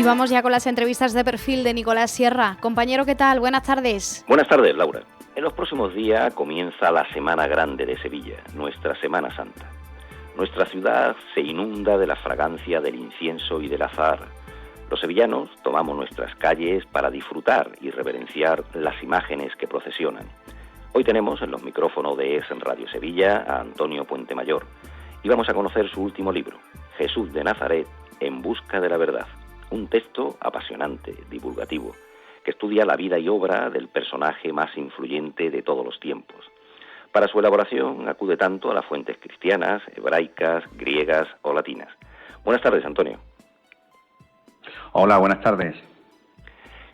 Y vamos ya con las entrevistas de perfil de Nicolás Sierra. Compañero, ¿qué tal? Buenas tardes. Buenas tardes, Laura. En los próximos días comienza la Semana Grande de Sevilla, nuestra Semana Santa. Nuestra ciudad se inunda de la fragancia del incienso y del azahar. Los sevillanos tomamos nuestras calles para disfrutar y reverenciar las imágenes que procesionan. Hoy tenemos en los micrófonos de ES en Radio Sevilla a Antonio Puentemayor y vamos a conocer su último libro, Jesús de Nazaret, en busca de la verdad. Un texto apasionante, divulgativo, que estudia la vida y obra del personaje más influyente de todos los tiempos. Para su elaboración acude tanto a las fuentes cristianas, hebraicas, griegas o latinas. Buenas tardes, Antonio. Hola, buenas tardes.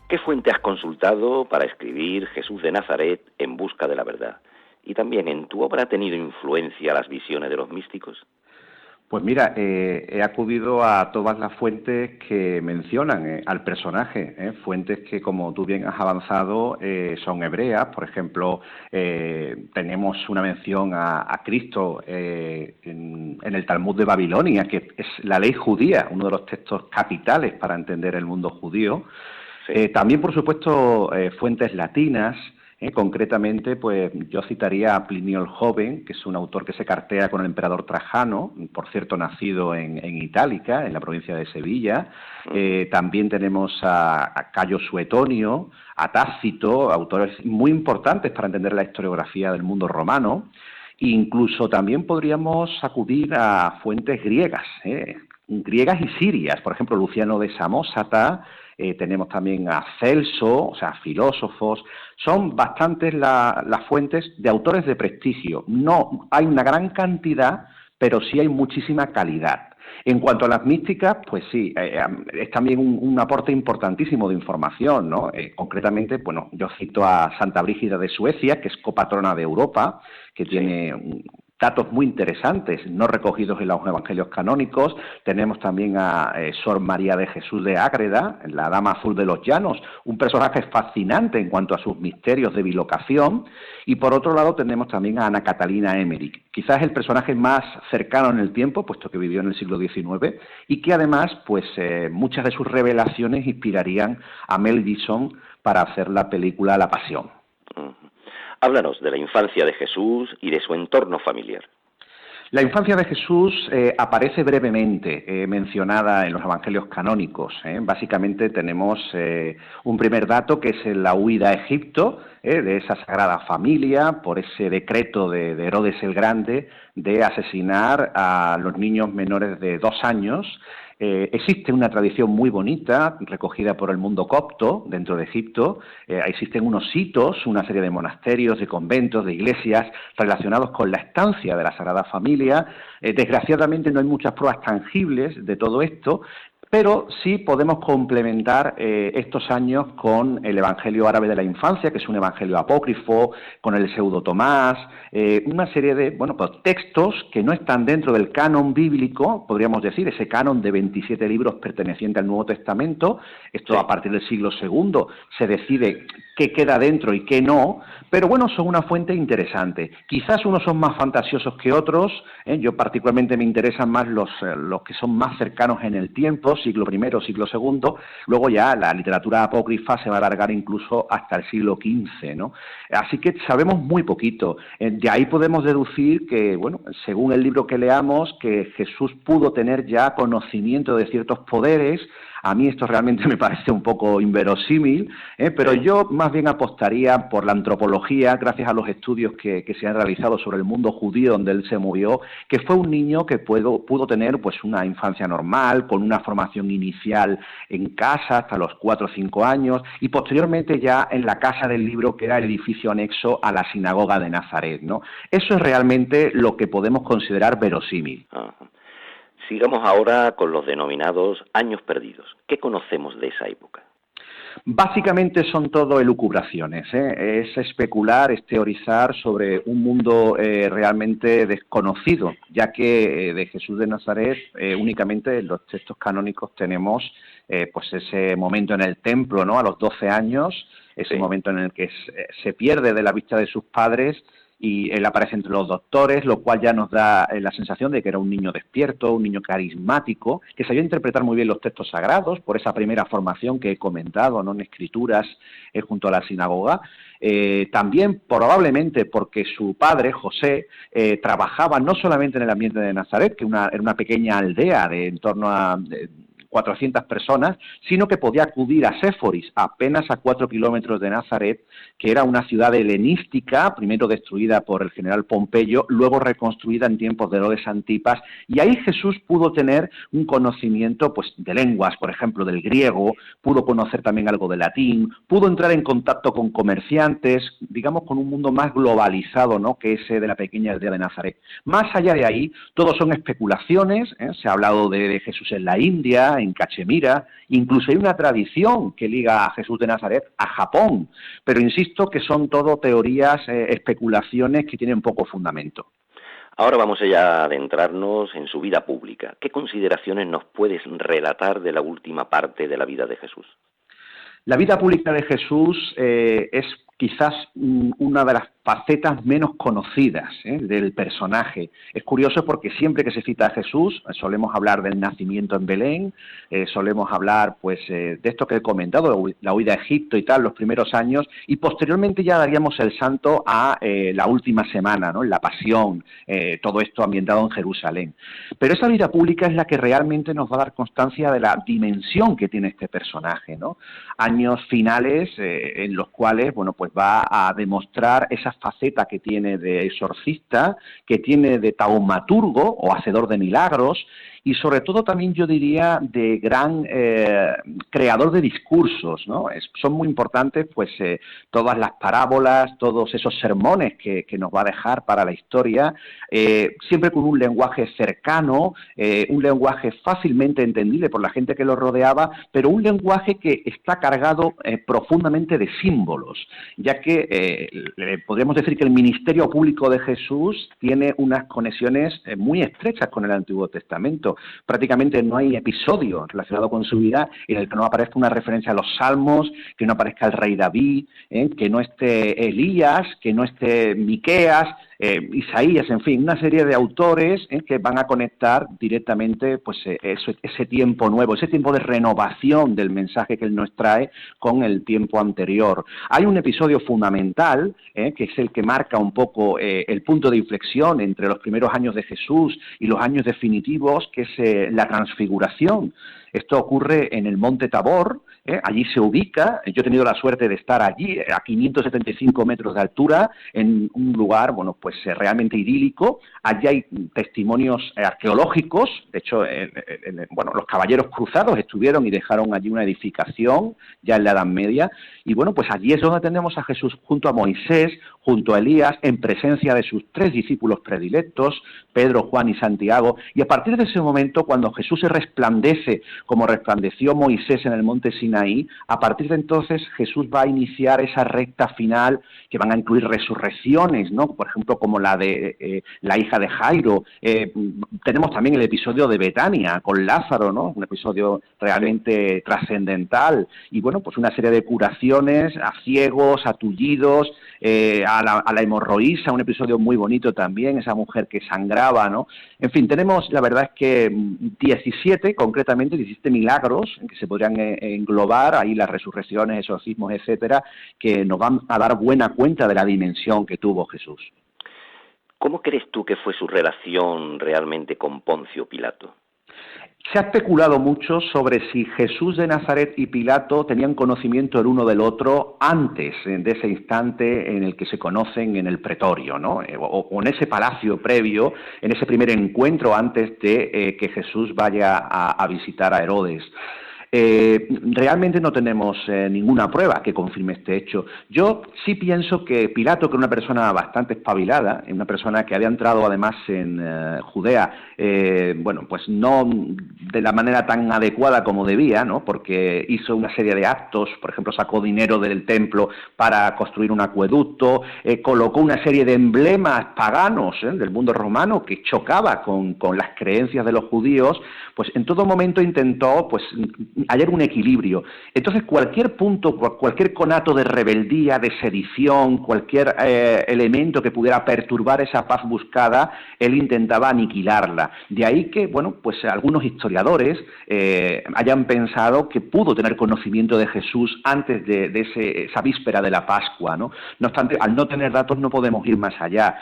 ¿Qué fuente has consultado para escribir Jesús de Nazaret en busca de la verdad? Y también, ¿en tu obra ha tenido influencia las visiones de los místicos? Pues mira, he acudido a todas las fuentes que mencionan al personaje, fuentes que, como tú bien has avanzado, son hebreas. Por ejemplo, tenemos una mención a Cristo en el Talmud de Babilonia, que es la ley judía, uno de los textos capitales para entender el mundo judío. Sí. También, por supuesto, fuentes latinas. Concretamente, pues yo citaría a Plinio el Joven, que es un autor que se cartea con el emperador Trajano, por cierto nacido en Itálica, en la provincia de Sevilla. También tenemos a Cayo Suetonio, a Tácito, autores muy importantes para entender la historiografía del mundo romano. Incluso también podríamos acudir a fuentes griegas, griegas y sirias, por ejemplo, Luciano de Samosata. Tenemos también a Celso, o sea, filósofos. Son bastantes las fuentes de autores de prestigio. No hay una gran cantidad, pero sí hay muchísima calidad. En cuanto a las místicas, pues sí, es también un aporte importantísimo de información, ¿no? Concretamente, bueno, yo cito a Santa Brígida de Suecia, que es copatrona de Europa, que tiene datos muy interesantes, no recogidos en los evangelios canónicos. Tenemos también a Sor María de Jesús de Ágreda, la Dama Azul de los Llanos, un personaje fascinante en cuanto a sus misterios de bilocación. Y por otro lado tenemos también a Ana Catalina Emmerich, quizás el personaje más cercano en el tiempo, puesto que vivió en el siglo XIX, y que además, pues muchas de sus revelaciones inspirarían a Mel Gibson para hacer la película La Pasión. Háblanos de la infancia de Jesús y de su entorno familiar. La infancia de Jesús aparece brevemente mencionada en los evangelios canónicos. Básicamente tenemos un primer dato que es la huida a Egipto de esa Sagrada Familia por ese decreto de Herodes el Grande de asesinar a los niños menores de 2 años. Existe una tradición muy bonita, recogida por el mundo copto dentro de Egipto. Existen unos hitos, una serie de monasterios, de conventos, de iglesias relacionados con la estancia de la Sagrada Familia. Desgraciadamente no hay muchas pruebas tangibles de todo esto, pero sí podemos complementar estos años con el Evangelio Árabe de la Infancia, que es un evangelio apócrifo, con el Pseudo Tomás, una serie de pues, textos que no están dentro del canon bíblico, podríamos decir, ese canon de 27 libros perteneciente al Nuevo Testamento. Esto a partir del siglo II se decide qué queda dentro y qué no, pero bueno, son una fuente interesante. Quizás unos son más fantasiosos que otros, yo particularmente me interesan más los que son más cercanos en el tiempo, siglo I, siglo II, luego ya la literatura apócrifa se va a alargar incluso hasta el siglo XV, ¿no? Así que sabemos muy poquito. De ahí podemos deducir que, bueno, según el libro que leamos, que Jesús pudo tener ya conocimiento de ciertos poderes. A mí esto realmente me parece un poco inverosímil, pero yo más bien apostaría por la antropología, gracias a los estudios que se han realizado sobre el mundo judío donde él se movió, que fue un niño que pudo tener pues una infancia normal, con una formación inicial en casa hasta los 4 o 5 años, y posteriormente ya en la Casa del Libro, que era el edificio anexo a la sinagoga de Nazaret, ¿no? Eso es realmente lo que podemos considerar verosímil. Ajá. Sigamos ahora con los denominados años perdidos. ¿Qué conocemos de esa época? Básicamente son todo elucubraciones, es especular, es teorizar sobre un mundo realmente desconocido, ya que de Jesús de Nazaret únicamente en los textos canónicos tenemos pues ese momento en el templo, ¿no? A los 12 años, ese momento en el que se pierde de la vista de sus padres y él aparece entre los doctores, lo cual ya nos da la sensación de que era un niño despierto, un niño carismático, que sabía interpretar muy bien los textos sagrados por esa primera formación que he comentado, ¿no?, en escrituras junto a la sinagoga. También probablemente porque su padre, José, trabajaba no solamente en el ambiente de Nazaret, que era una pequeña aldea de en torno a 400 personas, sino que podía acudir a Séforis, apenas a 4 kilómetros de Nazaret, que era una ciudad helenística, primero destruida por el general Pompeyo, luego reconstruida en tiempos de Herodes Antipas, y ahí Jesús pudo tener un conocimiento pues de lenguas, por ejemplo, del griego, pudo conocer también algo de latín, pudo entrar en contacto con comerciantes, digamos con un mundo más globalizado, ¿no?, que ese de la pequeña aldea de Nazaret. Más allá de ahí, todo son especulaciones, se ha hablado de Jesús en la India, en Cachemira, incluso hay una tradición que liga a Jesús de Nazaret a Japón, pero insisto que son todo teorías, especulaciones que tienen poco fundamento. Ahora vamos ya a adentrarnos en su vida pública. ¿Qué consideraciones nos puedes relatar de la última parte de la vida de Jesús? La vida pública de Jesús es quizás una de las facetas menos conocidas del personaje. Es curioso porque siempre que se cita a Jesús solemos hablar del nacimiento en Belén, solemos hablar pues de esto que he comentado, la huida a Egipto y tal, los primeros años, y posteriormente ya daríamos el santo a la última semana, ¿no?, la pasión, todo esto ambientado en Jerusalén. Pero esa vida pública es la que realmente nos va a dar constancia de la dimensión que tiene este personaje, ¿no? Años finales en los cuales, bueno, pues va a demostrar esa faceta que tiene de exorcista, que tiene de taumaturgo o hacedor de milagros, y sobre todo también yo diría de gran creador de discursos, ¿no? Son muy importantes pues todas las parábolas, todos esos sermones que nos va a dejar para la historia, siempre con un lenguaje cercano, un lenguaje fácilmente entendible por la gente que lo rodeaba, pero un lenguaje que está cargado profundamente de símbolos, ya que podríamos decir que el ministerio público de Jesús tiene unas conexiones muy estrechas con el Antiguo Testamento. Prácticamente no hay episodio relacionado con su vida en el que no aparezca una referencia a los Salmos, que no aparezca el rey David, que no esté Elías, que no esté Miqueas, Isaías, en fin, una serie de autores que van a conectar directamente pues ese tiempo nuevo, ese tiempo de renovación del mensaje que él nos trae con el tiempo anterior. Hay un episodio fundamental que es el que marca un poco el punto de inflexión entre los primeros años de Jesús y los años definitivos, que es la transfiguración. Esto ocurre en el Monte Tabor, allí se ubica, yo he tenido la suerte de estar allí, a 575 metros de altura, en un lugar, bueno, pues realmente idílico. Allí hay testimonios arqueológicos, de hecho, bueno, los caballeros cruzados estuvieron y dejaron allí una edificación, ya en la Edad Media, y bueno, pues allí es donde tenemos a Jesús junto a Moisés, junto a Elías, en presencia de sus 3 discípulos predilectos, Pedro, Juan y Santiago, y a partir de ese momento, cuando Jesús se resplandece como resplandeció Moisés en el monte Sinaí, a partir de entonces Jesús va a iniciar esa recta final que van a incluir resurrecciones, ¿no? Por ejemplo, como la de la hija de Jairo. Tenemos también el episodio de Betania con Lázaro, ¿no? Un episodio realmente trascendental. Y bueno, pues una serie de curaciones a ciegos, a tullidos, a la hemorroísa, un episodio muy bonito también, esa mujer que sangraba, ¿no? En fin, tenemos, la verdad es que 17 milagros que se podrían englobar, ahí las resurrecciones, exorcismos, etcétera, que nos van a dar buena cuenta de la dimensión que tuvo Jesús. ¿Cómo crees tú que fue su relación realmente con Poncio Pilato? Se ha especulado mucho sobre si Jesús de Nazaret y Pilato tenían conocimiento el uno del otro antes de ese instante en el que se conocen en el pretorio, ¿no? O en ese palacio previo, en ese primer encuentro antes de que Jesús vaya a visitar a Herodes. Realmente no tenemos ninguna prueba que confirme este hecho. Yo sí pienso que Pilato, que era una persona bastante espabilada, una persona que había entrado además en Judea, bueno, pues no de la manera tan adecuada como debía, ¿no? Porque hizo una serie de actos, por ejemplo, sacó dinero del templo para construir un acueducto, colocó una serie de emblemas paganos del mundo romano que chocaba con las creencias de los judíos, pues en todo momento intentó pues haya un equilibrio. Entonces, cualquier punto, cualquier conato de rebeldía, de sedición, cualquier elemento que pudiera perturbar esa paz buscada, él intentaba aniquilarla. De ahí que, bueno, pues algunos historiadores hayan pensado que pudo tener conocimiento de Jesús antes de esa víspera de la Pascua, ¿no? No obstante, al no tener datos no podemos ir más allá.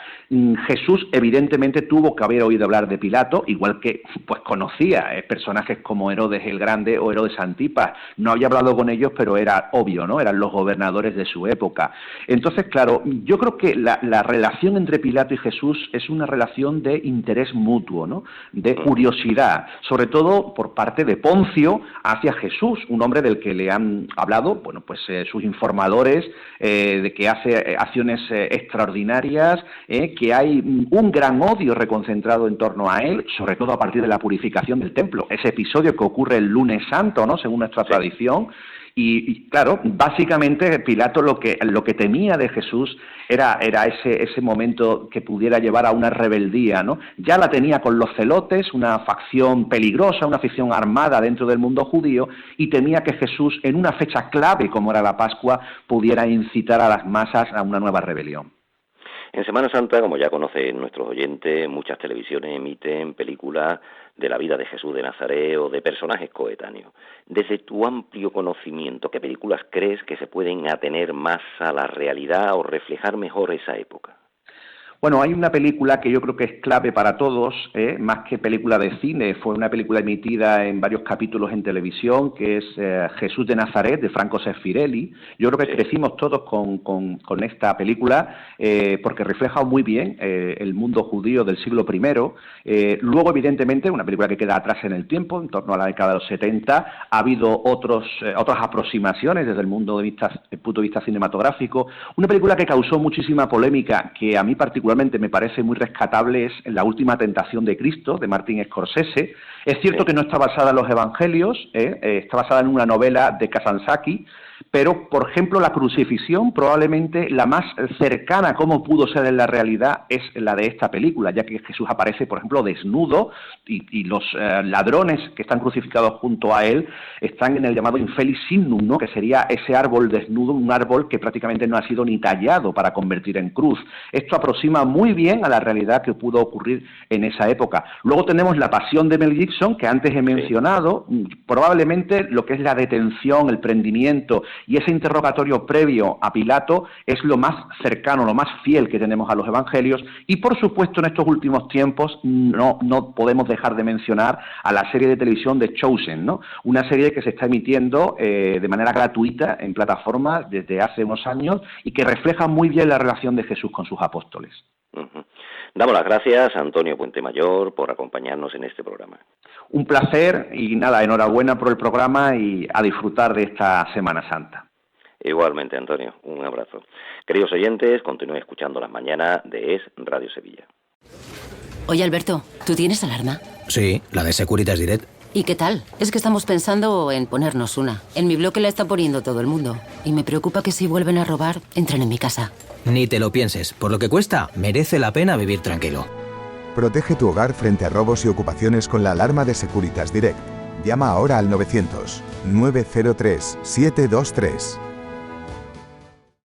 Jesús evidentemente tuvo que haber oído hablar de Pilato, igual que pues conocía personajes como Herodes el Grande o Herodes Antipas. No había hablado con ellos, pero era obvio, ¿no? Eran los gobernadores de su época. Entonces, claro, yo creo que la relación entre Pilato y Jesús es una relación de interés mutuo, ¿no? De curiosidad, sobre todo por parte de Poncio hacia Jesús, un hombre del que le han hablado, bueno, pues sus informadores, de que hace acciones extraordinarias, que hay un gran odio reconcentrado en torno a él, sobre todo a partir de la purificación del templo, ese episodio que ocurre el lunes santo, ¿no? Según nuestra tradición. Y claro, básicamente Pilato lo que temía de Jesús era ese momento que pudiera llevar a una rebeldía, ¿no? Ya la tenía con los celotes, una facción peligrosa, una facción armada dentro del mundo judío, y temía que Jesús, en una fecha clave como era la Pascua, pudiera incitar a las masas a una nueva rebelión. En Semana Santa, como ya conocen nuestros oyentes, muchas televisiones emiten películas de la vida de Jesús de Nazaret o de personajes coetáneos. Desde tu amplio conocimiento, ¿qué películas crees que se pueden atener más a la realidad o reflejar mejor esa época? Bueno, hay una película que yo creo que es clave para todos, más que película de cine, fue una película emitida en varios capítulos en televisión, que es Jesús de Nazaret, de Franco Sefirelli. Yo creo que crecimos todos con esta película, porque refleja muy bien el mundo judío del siglo I. Luego, evidentemente, una película que queda atrás en el tiempo, en torno a la década de los 70, ha habido otras aproximaciones desde el punto de vista cinematográfico. Una película que causó muchísima polémica, que a mí particularmente me parece muy rescatable, es La última tentación de Cristo, de Martin Scorsese. Es cierto que no está basada en los evangelios, está basada en una novela de Kazantzakis, pero, por ejemplo, la crucifixión, probablemente la más cercana a cómo pudo ser en la realidad, es la de esta película, ya que Jesús aparece, por ejemplo, desnudo, y los ladrones que están crucificados junto a él están en el llamado Infelix Signum, ¿no? Que sería ese árbol desnudo, un árbol que prácticamente no ha sido ni tallado para convertir en cruz. Esto aproxima muy bien a la realidad que pudo ocurrir en esa época. Luego tenemos La pasión de Mel Gibson, que antes he mencionado. Probablemente lo que es la detención, el prendimiento y ese interrogatorio previo a Pilato es lo más cercano, lo más fiel que tenemos a los evangelios. Y por supuesto, en estos últimos tiempos no podemos dejar de mencionar a la serie de televisión de Chosen, ¿no? Una serie que se está emitiendo de manera gratuita en plataformas desde hace unos años y que refleja muy bien la relación de Jesús con sus apóstoles. Damos las gracias a Antonio Puentemayor por acompañarnos en este programa. Un placer y nada, enhorabuena por el programa y a disfrutar de esta Semana Santa. Igualmente, Antonio, un abrazo. Queridos oyentes, continúen escuchando las mañanas de Es Radio Sevilla. Oye, Alberto, ¿tú tienes alarma? Sí, la de Securitas Direct. ¿Y qué tal? Es que estamos pensando en ponernos una. En mi bloque la está poniendo todo el mundo. Y me preocupa que si vuelven a robar, entren en mi casa. Ni te lo pienses. Por lo que cuesta, merece la pena vivir tranquilo. Protege tu hogar frente a robos y ocupaciones con la alarma de Securitas Direct. Llama ahora al 900 903 723.